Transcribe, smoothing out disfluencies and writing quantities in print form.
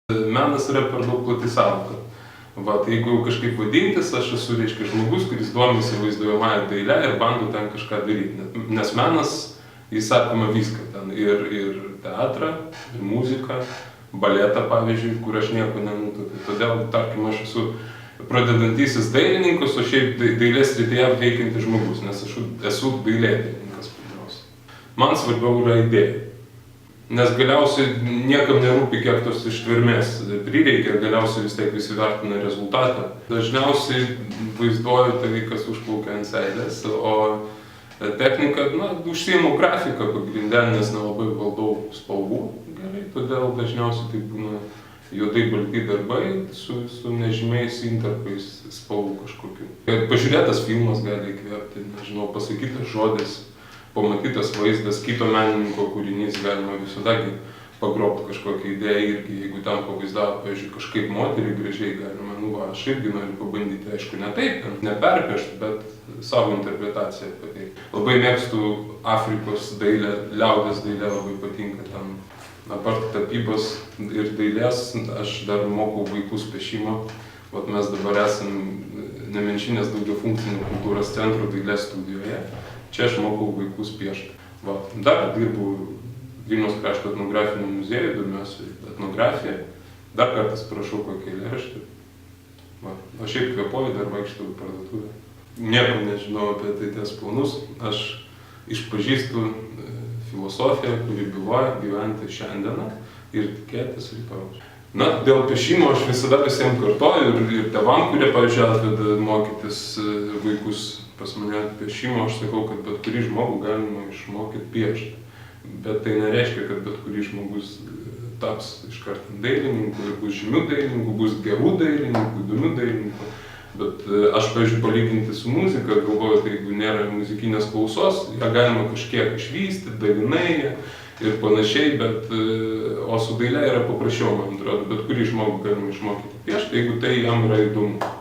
Menas yra per daug plati sąvoka. Va, tai jeigu jau kažkaip vadintis, aš esu, reiškia, žmogus, kuris domisi vaizduojamąją dailę ir bando ten kažką daryti. Nes menas, jis apima viską ten. Ir teatrą, ir muziką, baletą, pavyzdžiui, kur aš nieko nenutapiu. Todėl, tarkim, aš esu pradedantysis dailininkas, o šiaip dailės srityje veikiantis žmogus, nes aš esu dailėtyrininkas pirmiausia. Man svarbiau yra idėja. Nes galiausiai niekam nerūpi, kiek tos ištvermės prireikia, galiausiai vis tiek visi vertina rezultatą. Dažniausiai vaizduoju tai, kas užplaukia ant seilės, o technika, užsiimu grafiką pagrindė, nes nelabai valdau spalvų gerai, todėl dažniausiai tai būna juodai balti darbai su nežymiais intarpais spalvų kažkokių. Pažiūrėtas filmas gali įkvėpti, nežinau, pasakytas žodis, pamatytas vaizdas, kito menininko kūrinys, galima visada pagrobti kažkokią idėją irgi, jeigu ten pavaizdavo, pavyzdžiui, kažkaip moterį gražiai galima, aš irgi noriu pabandyti, aišku, ne taip, neperpiešti, bet savo interpretaciją pateikti. Labai mėgstu Afrikos dailę, liaudies dailę labai patinka ten. Apart tapybos ir dailės, aš dar mokau vaikus piešimo. Vat mes dabar esam Nemenčinės daugiafunkcinio kultūros centro dailės studijoje. Čia aš mokau vaikus piešti. Dar dirbu Vilniaus krašto etnografiniam muziejui, domiuosi etnografiją. Dar kartais parašau kokį eilėraštį. O šiaip kvėpuoju, dar vaikštau į parduotuvę. Nieko nežinau apie ateities planus. Aš išpažįstu filosofiją, kuri byloja gyventi šiandieną ir tikėtis rytojaus. Dėl piešimo aš visada visiems kartoju ir tėvam, kurie, pavyzdžiui, atveda mokytis vaikus pas mane piešimo, aš sakau, kad bet kurį žmogų galima išmokyti piešti. Bet tai nereiškia, kad bet kurį žmogus taps iškart dailininku ir bus žymių dailininkų, bus gerų dailininkų, įdomių dailininkų. Bet aš, pavyzdžiui, palyginti su muzika, galvoju, tai jeigu nėra muzikinės klausos, ją galima kažkiek išvystyti, dalinai ir panašiai, o su daile yra paprasčiau, man atrodo, bet kurį žmogų galima išmokyti piešti, jeigu tai jam yra įdomu.